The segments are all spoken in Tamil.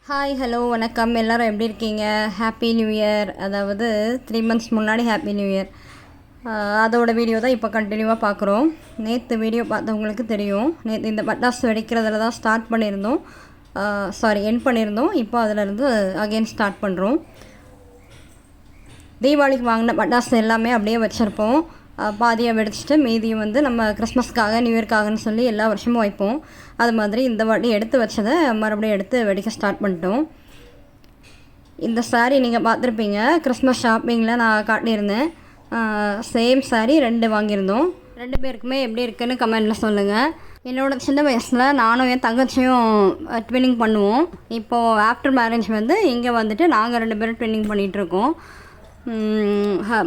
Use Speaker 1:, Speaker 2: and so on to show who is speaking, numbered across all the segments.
Speaker 1: ஹாய் ஹலோ வணக்கம். எல்லோரும் எப்படி இருக்கீங்க? Happy new year. அதாவது 3 months முன்னாடி ஹாப்பி நியூ இயர். அதோட வீடியோ தான் இப்போ கண்டினியூவாக பார்க்குறோம். நேற்று வீடியோ பார்த்தவங்களுக்கு தெரியும். நேற்று இந்த பட்டாசு வெடிக்கிறதுல தான் ஸ்டார்ட் பண்ணியிருந்தோம். எண்ட் பண்ணியிருந்தோம். இப்போ அதிலேருந்து அகெயின் ஸ்டார்ட் பண்ணுறோம். தீபாவளிக்கு வாங்கின பட்டாசு எல்லாமே அப்படியே வச்சுருப்போம். பாதியாக வெடிச்சிட்டு மீதியை வந்து நம்ம கிறிஸ்மஸ்க்காக நியூ இயர்க்காகன்னு சொல்லி எல்லா வருஷமும் வைப்போம். அது மாதிரி இந்த வாட்டி எடுத்து வச்சதை மறுபடியும் எடுத்து வெடிக்க ஸ்டார்ட் பண்ணிட்டோம். இந்த சாரீ நீங்கள் பார்த்துருப்பீங்க. கிறிஸ்மஸ் ஷாப்பிங்கில் நான் காட்டியிருந்தேன். சேம் சாரீ 2 வாங்கியிருந்தோம். 2 பேருக்குமே எப்படி இருக்குன்னு கமெண்டில் சொல்லுங்கள். என்னோடய சின்ன வயசில் நானும் என் தங்கச்சியும் ட்வின்னிங் பண்ணுவோம். இப்போது ஆஃப்டர் மேரேஜ் வந்து இங்கே வந்துட்டு நாங்கள் 2 பேரும் ட்வின்னிங் பண்ணிகிட்ருக்கோம்.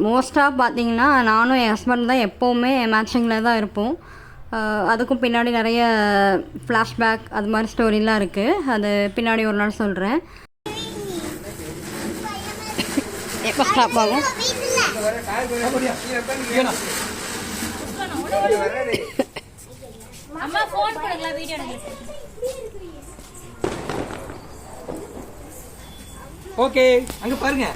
Speaker 1: மோஸ்ட்டாக பார்த்திங்கன்னா நானும் என் ஹஸ்பண்ட் தான் எப்போவுமே மேட்சிங்கில் தான் இருப்போம். அதுக்கும் பின்னாடி நிறைய ஃப்ளாஷ்பேக் அது மாதிரி ஸ்டோரிலாம் இருக்குது. அது பின்னாடி ஒரு நாள் சொல்கிறேன். எப்போ ஸ்டாப் ஆகும்?
Speaker 2: ஓகே, அங்க பாருங்க.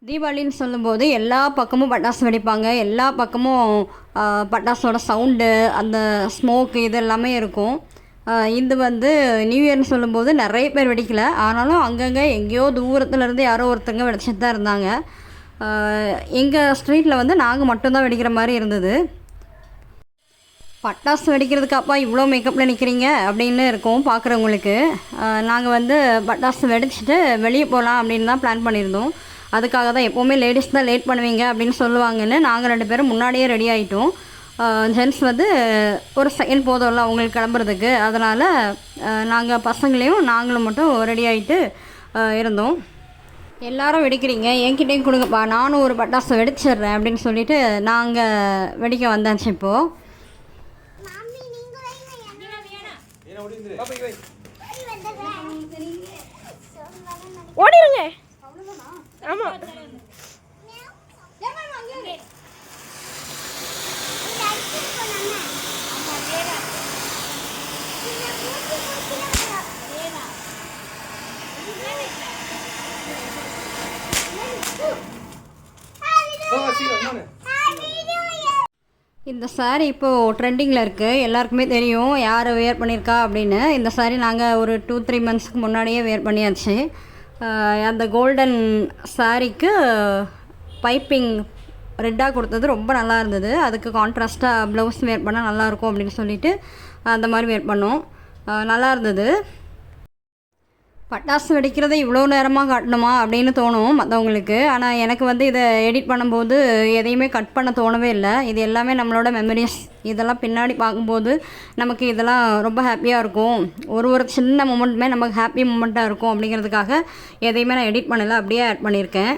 Speaker 1: தீபாவளின்னு சொல்லும்போது எல்லா பக்கமும் பட்டாசு வெடிப்பாங்க. எல்லா பக்கமும் பட்டாசோட சவுண்டு, அந்த ஸ்மோக் இது எல்லாமே இருக்கும். இது வந்து நியூ இயர்னு சொல்லும்போது நிறைய பேர் வெடிக்கலை. ஆனாலும் அங்கங்கே எங்கேயோ தூரத்துலேருந்து யாரோ ஒருத்தங்க வெடிச்சிட்டு தான் இருந்தாங்க. எங்கள் ஸ்ட்ரீட்டில் வந்து நாங்கள் மட்டும்தான் வெடிக்கிற மாதிரி இருந்தது. பட்டாசு வெடிக்கிறதுக்கு அப்பா இவ்வளோ மேக்கப்பில் நிற்கிறீங்க அப்படின்னு இருக்கும் பார்க்குறவங்களுக்கு. நாங்கள் வந்து பட்டாசு வெடிச்சிட்டு வெளியே போகலாம் அப்படின்னு தான் பிளான் பண்ணியிருந்தோம். அதுக்காக தான் எப்போவுமே லேடிஸ் தான் லேட் பண்ணுவீங்க அப்படின்னு சொல்லுவாங்கன்னு நாங்கள் 2 பேரும் முன்னாடியே ரெடி ஆகிட்டோம். ஜென்ட்ஸ் வந்து ஒரு செகண்ட் போதும்ல அவங்களுக்கு கிளம்புறதுக்கு. அதனால் நாங்கள் பசங்களையும் நாங்களும் மட்டும் ரெடி ஆகிட்டு இருந்தோம். எல்லாரும் வெடிக்கிறீங்க, என்கிட்டையும் கொடுங்கப்பா, நானும் ஒரு பட்டாசு வெடிச்சிடுறேன் அப்படின்னு சொல்லிட்டு நாங்கள் வெடிக்க வந்தாச்சு. இப்போது
Speaker 3: ஓடிடுங்க. ஆமா,
Speaker 1: இந்த சாரீ இப்போது ட்ரெண்டிங்கில் இருக்குது. எல்லாருக்குமே தெரியும் யார் வேர் பண்ணியிருக்கா அப்படின்னு. இந்த சாரீ நாங்கள் ஒரு 2-3 monthsக்கு முன்னாடியே வேர் பண்ணியாச்சு. அந்த கோல்டன் சாரீக்கு பைப்பிங் ரெட்டாக கொடுத்தது ரொம்ப நல்லா இருந்தது. அதுக்கு கான்ட்ராஸ்ட்டாக ப்ளவுஸ் வேர் பண்ணால் நல்லாயிருக்கும் அப்படின்னு சொல்லிட்டு அந்த மாதிரி வேர் பண்ணோம். நல்லா இருந்தது. பட்டாசு வெடிக்கிறத இவ்வளோ நேரமாக காட்டணுமா அப்படின்னு தோணும் மற்றவங்களுக்கு. ஆனால் எனக்கு வந்து இதை எடிட் பண்ணும்போது எதையுமே கட் பண்ண தோணவே இல்லை. இது எல்லாமே நம்மளோட மெமரிஸ். இதெல்லாம் பின்னாடி பார்க்கும்போது நமக்கு இதெல்லாம் ரொம்ப ஹாப்பியாக இருக்கும். ஒரு சின்ன மூமெண்ட்டுமே நமக்கு ஹாப்பி மூமெண்ட்டாக இருக்கும். அப்படிங்கிறதுக்காக எதையுமே நான் எடிட் பண்ணலை, அப்படியே ஆட் பண்ணியிருக்கேன்.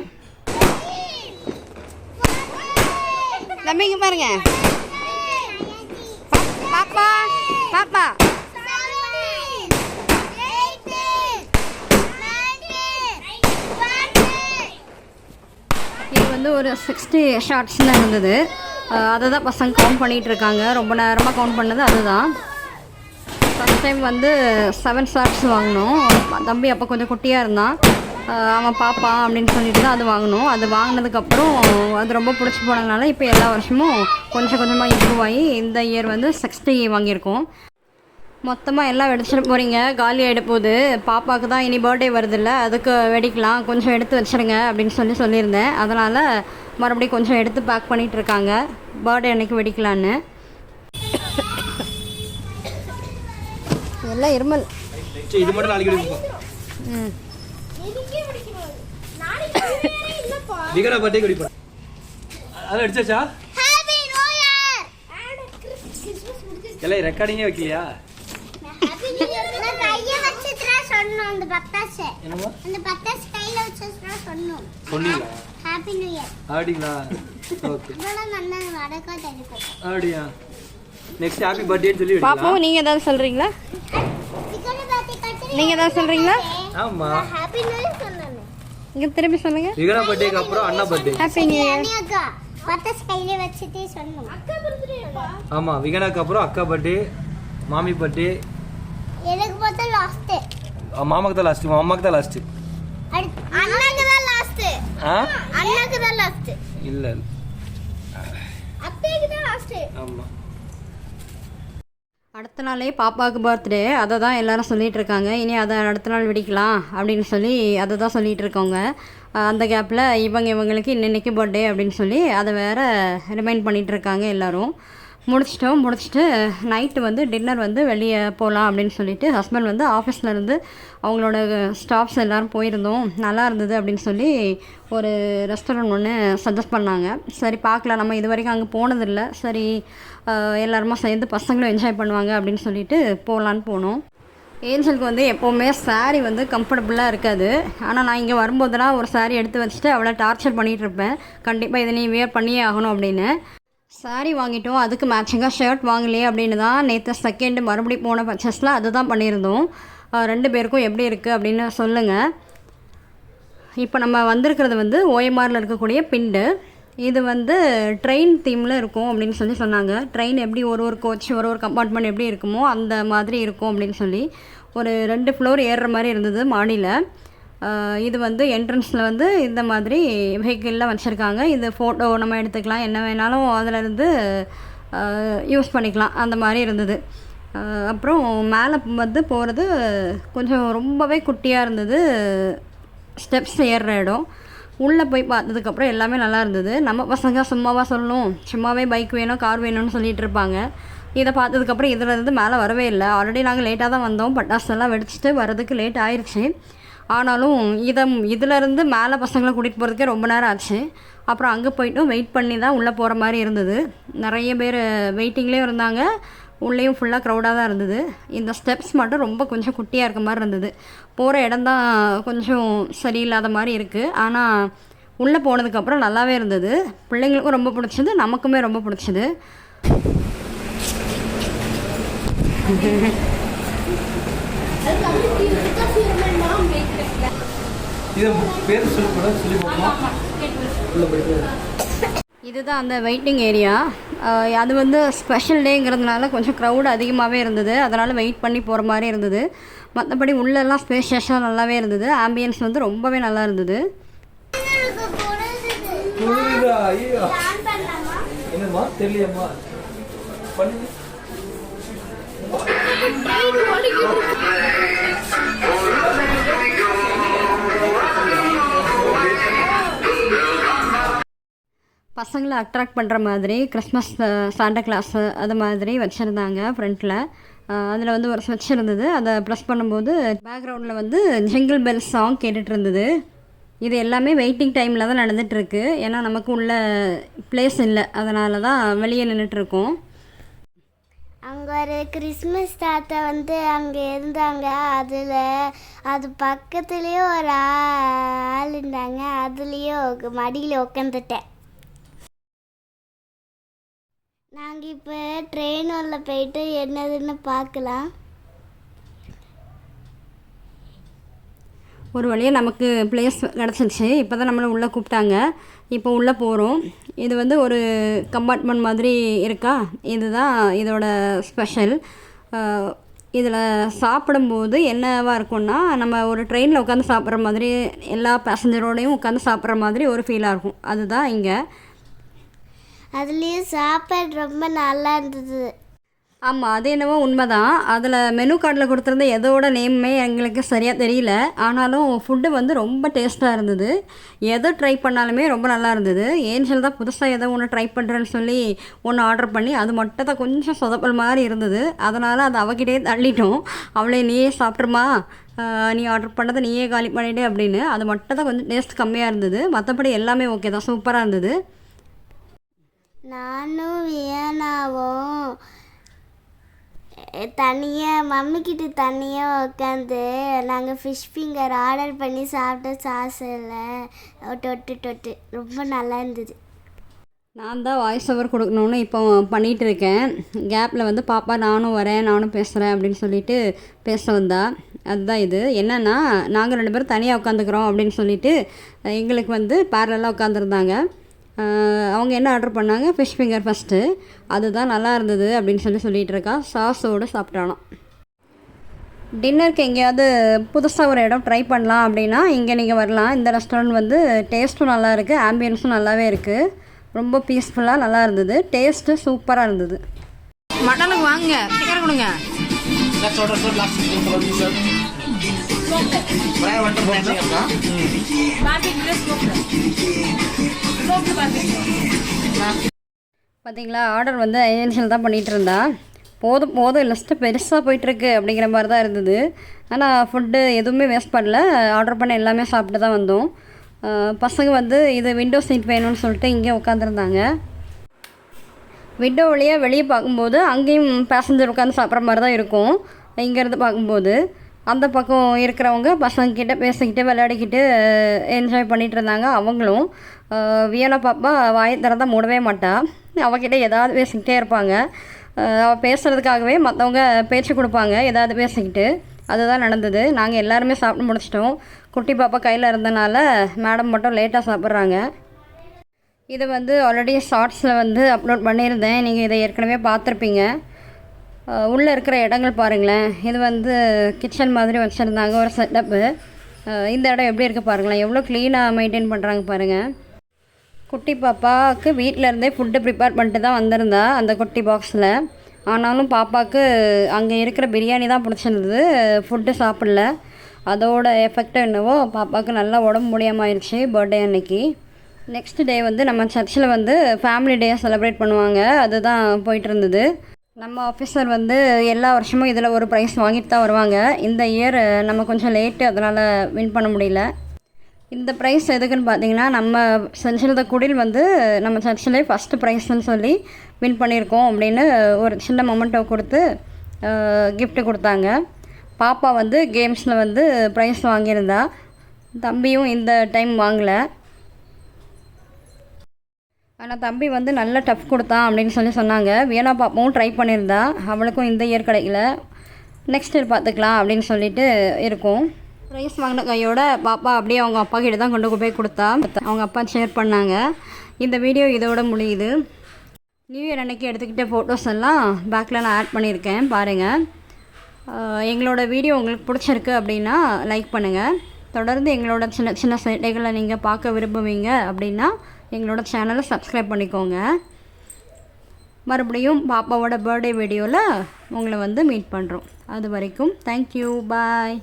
Speaker 1: தம்பிங்க பாருங்க. பாப்பா பாப்பா இது வந்து ஒரு 60 ஷார்ட்ஸ்னு இருந்தது. அதை தான் பசங்க கவுண்ட் பண்ணிகிட்டு இருக்காங்க. ரொம்ப நேரமாக கவுண்ட் பண்ணது அதுதான். ஃபஸ்ட் டைம் வந்து 7 ஷார்ட்ஸ் வாங்கினோம். தம்பி அப்போ கொஞ்சம் குட்டியாக இருந்தான். அவன் பாப்பான் அப்படின்னு சொல்லிட்டு தான் அது வாங்கினோம். அது வாங்கினதுக்கப்புறம் அது ரொம்ப பிடிச்சி போனதுனால இப்போ எல்லா வருஷமும் கொஞ்சம் கொஞ்சமாக இம்ப்ரூவ் ஆகி இந்த இயர் வந்து 60 வாங்கியிருக்கோம். மொத்தமாக எல்லாம் வெடிச்சிட்டு போகிறீங்க, காலி ஆகிட போகுது. பாப்பாவுக்கு தான் இனி பர்த்டே வருதில்ல, அதுக்கு வெடிக்கலாம், கொஞ்சம் எடுத்து வச்சுருங்க அப்படின்னு சொல்லியிருந்தேன். அதனால் மறுபடியும் கொஞ்சம் எடுத்து பேக் பண்ணிகிட்டு இருக்காங்க, பர்த்டே அன்னைக்கு வெடிக்கலான்னு. எல்லாம் இருமல்.
Speaker 2: இது மட்டும் நாளைக்கு வெடிப்போம். விகனா பர்த்டே வெடிப்போம். அத அடிச்சாச்சா? Happy new year. எல்லாம் ரெக்கார்டிங்கே வைக்கலையா?
Speaker 4: ஹேப்பி நியூ இயர் நான் கைய வச்சிட்டா சொன்னோம். அந்த பட்டாசு என்னமா? அந்த பட்டாசு கையில வச்சிட்டா சொன்னோம். சொன்னீங்களா? Happy new year.
Speaker 2: ஆடிங்களா? ஓகே.
Speaker 4: இதெல்லாம் நல்லா வடக்கா தெரியும்.
Speaker 2: ஆடியா? நெக்ஸ்ட் ஹேப்பி பர்த்டேன்னு சொல்லி வெடிக்கலாம்.
Speaker 1: பாப்பா நீங்க ஏதாவது சொல்றீங்களா? நீங்க ஏதாவது சொல்றீங்களா?
Speaker 2: ஆமா,
Speaker 4: ஹேப்பி நியூ இயர் சொன்னேன்.
Speaker 1: இங்க திருப்பி சொல்லுங்க.
Speaker 2: விகனா பர்த்டேக்கு அப்புறம் அண்ணா பர்த்டே.
Speaker 1: Happy new year.
Speaker 4: பட்டாசு கையில வச்சிட்டே சொன்னோம். அக்கா பர்த்டேவா?
Speaker 2: ஆமா, விகனாக்கு அப்புறம் அக்கா பர்த்டே, மாமி பர்த்டே.
Speaker 4: எனக்கு பார்த்தா லாஸ்ட்.
Speaker 2: மாமாக்கு தான் லாஸ்ட். அம்மாக்கு தான் லாஸ்ட்.
Speaker 4: அண்ணாக்கு தான் லாஸ்ட். அண்ணாக்கு தான் லாஸ்ட்.
Speaker 2: இல்ல
Speaker 4: அத்தைக்கு தான் லாஸ்ட்.
Speaker 2: ஆமா.
Speaker 1: அடுத்த நாளே பாப்பாவுக்கு பர்த்டே, அதை தான் எல்லோரும் சொல்லிகிட்டு இருக்காங்க. இனி அதை அடுத்த நாள் வெடிக்கலாம் அப்படின்னு சொல்லி அதை தான் சொல்லிகிட்டு இருக்கோங்க. அந்த கேப்பில் இவங்களுக்கு இன்னைக்கு பர்த்டே அப்படின்னு சொல்லி அதை வேறு ரிமைண்ட் பண்ணிகிட்ருக்காங்க எல்லோரும். முடிச்சுட்டு நைட்டு வந்து டின்னர் வந்து வெளியே போகலாம் அப்படின்னு சொல்லிட்டு ஹஸ்பண்ட் வந்து ஆஃபீஸ்லேருந்து அவங்களோட ஸ்டாஃப்ஸ் எல்லோரும் போயிருந்தோம், நல்லா இருந்தது அப்படின்னு சொல்லி ஒரு ரெஸ்டாரண்ட் ஒன்று சஜஸ்ட் பண்ணாங்க. சரி பார்க்கலாம், நம்ம இது வரைக்கும் அங்கே போனதில்லை, சரி எல்லாருமா சேர்ந்து பசங்களும் என்ஜாய் பண்ணுவாங்க அப்படின்னு சொல்லிட்டு போகலான்னு போனோம். ஏஞ்சலுக்கு வந்து எப்போவுமே சாரீ வந்து கம்ஃபர்டபுளாக இருக்காது. ஆனால் நான் இங்கே வரும்போதெல்லாம் ஒரு சாரீ எடுத்து வச்சுட்டு அவளை டார்ச்சர் பண்ணிகிட்ருப்பேன், கண்டிப்பாக இதை நீ வேர் பண்ணியே ஆகணும் அப்படின்னு. சாரீ வாங்கிட்டோம், அதுக்கு மேட்சிங்காக ஷர்ட் வாங்கலையே அப்படின்னு தான் நேற்று செகண்டு மறுபடியும் போன பர்ச்சேஸில் அது தான் பண்ணியிருந்தோம். 2 பேருக்கும் எப்படி இருக்குது அப்படின்னு சொல்லுங்கள். இப்போ நம்ம வந்திருக்கிறது வந்து ஓஎம்ஆரில் இருக்கக்கூடிய பிண்டு. இது வந்து ட்ரெயின் தீமில் இருக்கும் அப்படின்னு சொல்லி சொன்னாங்க. ட்ரெயின் எப்படி ஒரு கோச் ஒரு கம்பார்ட்மெண்ட் எப்படி இருக்குமோ அந்த மாதிரி இருக்கும் அப்படின்னு சொல்லி ஒரு 2 ஃப்ளோர் ஏறுற மாதிரி இருந்தது மாடியில். இது வந்து என்ட்ரன்ஸில் வந்து இந்த மாதிரி வெஹிக்கிளில் வச்சுருக்காங்க. இது ஃபோட்டோ நம்ம எடுத்துக்கலாம், என்ன வேணாலும் அதிலேருந்து யூஸ் பண்ணிக்கலாம், அந்த மாதிரி இருந்தது. அப்புறம் மேலே வந்து போகிறது கொஞ்சம் ரொம்பவே குட்டியாக இருந்தது, ஸ்டெப்ஸ் ஏறுற இடம். உள்ளே போய் பார்த்ததுக்கப்புறம் எல்லாமே நல்லா இருந்தது. நம்ம பசங்க சும்மாவே பைக் வேணும் கார் வேணும்னு சொல்லிகிட்டு இருப்பாங்க. இதை பார்த்ததுக்கப்புறம் இதில் இருந்து மேலே வரவே இல்லை. ஆல்ரெடி நாங்கள் லேட்டாக தான் வந்தோம், பட்டாசெல்லாம் வெடிச்சிட்டு வரதுக்கு லேட் ஆயிடுச்சு. ஆனாலும் இதிலேருந்து மேலே பசங்களை கூட்டிகிட்டு போகிறதுக்கே ரொம்ப நேரம் ஆச்சு. அப்புறம் அங்கே போய்ட்டும் வெயிட் பண்ணி தான் உள்ளே போகிற மாதிரி இருந்தது. நிறைய பேர் வெயிட்டிங்லேயும் இருந்தாங்க, உள்ளேயும் ஃபுல்லாக க்ரௌடாக தான் இருந்தது. இந்த ஸ்டெப்ஸ் மட்டும் ரொம்ப கொஞ்சம் குட்டியாக இருக்க மாதிரி இருந்தது. போகிற இடம்தான் கொஞ்சம் சரியில்லாத மாதிரி இருக்குது. ஆனால் உள்ளே போனதுக்கப்புறம் நல்லாவே இருந்தது. பிள்ளைங்களுக்கும் ரொம்ப பிடிச்சது, நமக்குமே ரொம்ப பிடிச்சது. இதுதான் அந்த வெயிட்டிங் ஏரியா. அது வந்து ஸ்பெஷல் டேங்கிறதுனால கொஞ்சம் க்ரௌட் அதிகமாகவே இருந்தது, அதனால் வெயிட் பண்ணி போகிற மாதிரி இருந்தது. மற்றபடி உள்ளெல்லாம் ஸ்பேஷியஸாக நல்லாவே இருந்தது. ஆம்பியன்ஸ் வந்து ரொம்பவே நல்லா இருந்தது. பசங்களை அட்ராக்ட் பண்ணுற மாதிரி கிறிஸ்மஸ் சாண்டா கிளாஸு அது மாதிரி வச்சுருந்தாங்க ஃப்ரண்ட்டில். அதில் வந்து ஒரு ஸ்விட்ச் இருந்தது, அதை ப்ரெஸ் பண்ணும்போது பேக்ரவுண்டில் வந்து ஜிங்கிள் பெல் சாங் கேட்டுட்டு இருந்தது. இது எல்லாமே வெயிட்டிங் டைமில் தான் நடந்துகிட்ருக்கு. ஏன்னா நமக்கு உள்ள பிளேஸ் இல்லை, அதனால தான் வெளியே நின்றுட்டுருக்கோம்.
Speaker 4: அங்கே ஒரு கிறிஸ்மஸ் தாத்தா வந்து அங்கே இருந்தாங்க. அது பக்கத்துலேயே ஒரு ஆள் இருந்தாங்க, அதுலேயும் மடியில் உட்காந்துட்டேன். நாங்கள் இப்போ ட்ரெயின் உள்ள போயிட்டு என்னதுன்னு பார்க்கலாம்.
Speaker 1: ஒரு வழியாக நமக்கு பிளேஸ் கிடச்சிருச்சு. இப்போ தான் நம்மளை உள்ளே கூப்பிட்டாங்க, இப்போ உள்ளே போகிறோம். இது வந்து ஒரு கம்பார்ட்மெண்ட் மாதிரி இருக்கா, இதுதான் இதோட ஸ்பெஷல். இதில் சாப்பிடும்போது என்னவாக இருக்கும்னா, நம்ம ஒரு ட்ரெயினில் உட்காந்து சாப்பிட்ற மாதிரி, எல்லா பேசஞ்சரோடையும் உட்காந்து சாப்பிட்ற மாதிரி ஒரு ஃபீலாக இருக்கும். அதுதான் இங்கே.
Speaker 4: அதுலேயும் சாப்பாடு ரொம்ப நல்லா இருந்தது.
Speaker 1: ஆமாம், அது என்னவோ உண்மைதான். அதில் மெனு கார்டில் கொடுத்துருந்த எதோட நேமே எங்களுக்கு சரியாக தெரியல. ஆனாலும் ஃபுட்டு வந்து ரொம்ப டேஸ்ட்டாக இருந்தது. எதை ட்ரை பண்ணாலுமே ரொம்ப நல்லா இருந்தது. ஏஞ்சல் தான் புதுசாக ஏதோ ஒன்று ட்ரை பண்ணுறேன்னு சொல்லி ஒன்று ஆர்டர் பண்ணி அது மட்டும் தான் கொஞ்சம் சொதப்பல் மாதிரி இருந்தது. அதனால் அதை அவகிட்டே தள்ளிட்டோம். அவளே நீயே சாப்பிட்ருமா, நீ ஆர்டர் பண்ணதை நீயே காலி பண்ணிவிடு அப்படின்னு. அது மட்டும் தான் கொஞ்சம் டேஸ்ட் கம்மியாக இருந்தது. மற்றபடி எல்லாமே ஓகே தான், சூப்பராக இருந்தது.
Speaker 4: நானும் வியனாவும் தனியாக மம்மிக்கிட்ட தனியாக உட்காந்து நாங்கள் ஃபிஷ் ஃபிங்கர் ஆர்டர் பண்ணி சாப்பிட்ட சாஸில் தொட்டு ரொம்ப நல்லா இருந்தது.
Speaker 1: நான் தான் வாய்ஸ் ஓவர் கொடுக்கணுன்னு இப்போ பண்ணிகிட்டு இருக்கேன். கேப்பில் வந்து பாப்பா நானும் வரேன், நானும் பேசுகிறேன் அப்படின்னு சொல்லிட்டு பேச வந்தா. அதுதான் இது. என்னென்னா, நாங்கள் 2 பேரும் தனியாக உட்காந்துக்கிறோம் அப்படின்னு சொல்லிட்டு எங்களுக்கு வந்து பேரலாக உட்காந்துருந்தாங்க. அவங்க என்ன ஆர்டர் பண்ணாங்க, ஃபிஷ் ஃபிங்கர் ஃபஸ்ட்டு. அதுதான் நல்லா இருந்தது அப்படின்னு சொல்லிட்டு இருக்கா. சாஸோடு சாப்பிட்டாலாம். டின்னருக்கு எங்கேயாவது புதுசாக ஒரு இடம் ட்ரை பண்ணலாம் அப்படின்னா இங்கே நீங்கள் வரலாம். இந்த ரெஸ்டாரண்ட் வந்து டேஸ்ட்டும் நல்லா இருக்குது, ஆம்பியன்ஸும் நல்லாவே இருக்குது. ரொம்ப பீஸ்ஃபுல்லாக நல்லா இருந்தது. டேஸ்ட்டு சூப்பராக இருந்தது. மட்டனுக்கு வாங்க, சிக்கன் கொடுங்க. பார்த்தீங்களா, ஆர்டர் வந்து ஏஜென்சியில் தான் பண்ணிகிட்டு இருந்தா. போதும் லிஸ்ட்டு பெருசாக போயிட்டுருக்கு அப்படிங்கிற மாதிரி தான் இருந்தது. ஆனால் ஃபுட்டு எதுவுமே வேஸ்ட் பண்ணல. ஆர்டர் பண்ண எல்லாமே சாப்பிட்டு தான் வந்தோம். பசங்க வந்து இது விண்டோ சீட் வேணும்னு சொல்லிட்டு இங்கே உட்காந்துருந்தாங்க. விண்டோ வழியாக வெளியே பார்க்கும்போது அங்கேயும் பேசஞ்சர் உட்காந்து சாப்பிட்ற மாதிரி தான் இருக்கும். இங்கேருந்து பார்க்கும்போது அந்த பக்கம் இருக்கிறவங்க பசங்கக்கிட்ட பேசிக்கிட்டு விளையாடிக்கிட்டு என்ஜாய் பண்ணிகிட்டு இருந்தாங்க. அவங்களும் வியனா பாப்பா வாயை திறந்தா மூடவே மாட்டாள். அவகிட்ட ஏதாவது பேசிக்கிட்டே இருப்பாங்க. அவள் பேசுகிறதுக்காகவே மற்றவங்க பேச்சு கொடுப்பாங்க ஏதாவது பேசிக்கிட்டு. அதுதான் நடந்தது. நாங்கள் எல்லாருமே சாப்பிட்டு முடிச்சிட்டோம். குட்டி பாப்பா கையில் இருந்தனால மேடம் மட்டும் லேட்டாக சாப்பிட்றாங்க. இதை வந்து ஆல்ரெடி ஷார்ட்ஸில் வந்து அப்லோட் பண்ணியிருந்தேன். நீங்கள் இதை ஏற்கனவே பார்த்துருப்பீங்க. உள்ளே இருக்கிற இடங்கள் பாருங்களேன். இது வந்து கிச்சன் மாதிரி வச்சுருந்தாங்க ஒரு செட்டப்பு. இந்த இடம் எப்படி இருக்குது பாருங்களேன், எவ்வளோ க்ளீனாக மெயின்டைன் பண்ணுறாங்க பாருங்கள். குட்டி பாப்பாவுக்கு வீட்டிலேருந்தே ஃபுட்டு ப்ரிப்பேர் பண்ணிட்டு தான் வந்திருந்தா அந்த குட்டி பாக்ஸில். ஆனாலும் பாப்பாவுக்கு அங்கே இருக்கிற பிரியாணி தான் பிடிச்சிருந்தது, ஃபுட்டு சாப்பிடல. அதோட எஃபெக்ட் என்னவோ பாப்பாவுக்கு நல்லா உடம்பு முடியாமல் ஆயிடுச்சு பர்த்டே அன்னைக்கு. நெக்ஸ்ட் டே வந்து நம்ம சர்ச்சில் வந்து ஃபேமிலி டே செலிப்ரேட் பண்ணுவாங்க. அதுதான் போயிட்டு இருந்தது. நம்ம ஆஃபீஸர் வந்து எல்லா வருஷமும் இதில் ஒரு ப்ரைஸ் வாங்கிட்டு தான் வருவாங்க. இந்த இயர் நம்ம கொஞ்சம் லேட்டு, அதனால் வின் பண்ண முடியல. இந்த ப்ரைஸ் எதுக்குன்னு பார்த்தீங்கன்னா, நம்ம செஞ்சிருந்த குடில் வந்து நம்ம சர்ச்சிலே ஃபஸ்ட்டு ப்ரைஸ்ன்னு சொல்லி வின் பண்ணியிருக்கோம் அப்படின்னு ஒரு சின்ன மொமெண்ட்டை கொடுத்து கிஃப்ட்டு கொடுத்தாங்க. பாப்பா வந்து கேம்ஸில் வந்து ப்ரைஸ் வாங்கியிருந்தா. தம்பியும் இந்த டைம் வாங்கலை. ஆனால் தம்பி வந்து நல்ல டஃப் கொடுத்தான் அப்படின்னு சொன்னாங்க. வியனா பாப்பாவும் ட்ரை பண்ணியிருந்தா. அவளுக்கும் இந்த இயர் கிடைக்கல, நெக்ஸ்ட் இயர் பார்த்துக்கலாம் அப்படின்னு சொல்லிட்டு இருக்கும். ப்ரைஸ் வாங்கின கையோட பாப்பா அப்படியே அவங்க அப்பா கிட்ட தான் கொண்டு போய் கொடுத்தா. அவங்க அப்பா ஷேர் பண்ணாங்க. இந்த வீடியோ இதோட முடியுது. நியூ இயர் அன்றைக்கி எடுத்துக்கிட்ட ஃபோட்டோஸ் எல்லாம் பேக்கில் நான் ஆட் பண்ணியிருக்கேன் பாருங்கள். எங்களோட வீடியோ உங்களுக்கு பிடிச்சிருக்கு அப்படின்னா லைக் பண்ணுங்கள். தொடர்ந்து எங்களோட சின்ன சின்ன சேட்டைகளை நீங்கள் பார்க்க விரும்புவீங்க அப்படின்னா எங்களோட சேனலை சப்ஸ்கிரைப் பண்ணிக்கோங்க. மறுபடியும் பாப்பாவோட பர்த்டே வீடியோவில் உங்களை வந்து மீட் பண்ணுறோம். அது வரைக்கும் தேங்க்யூ, பாய்.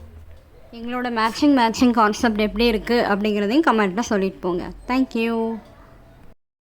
Speaker 1: எங்களோட மேட்சிங் கான்செப்ட் எப்படி இருக்குது அப்படிங்கிறதையும் கமெண்ட்டில் சொல்லிட்டு போங்க. தேங்க்யூ.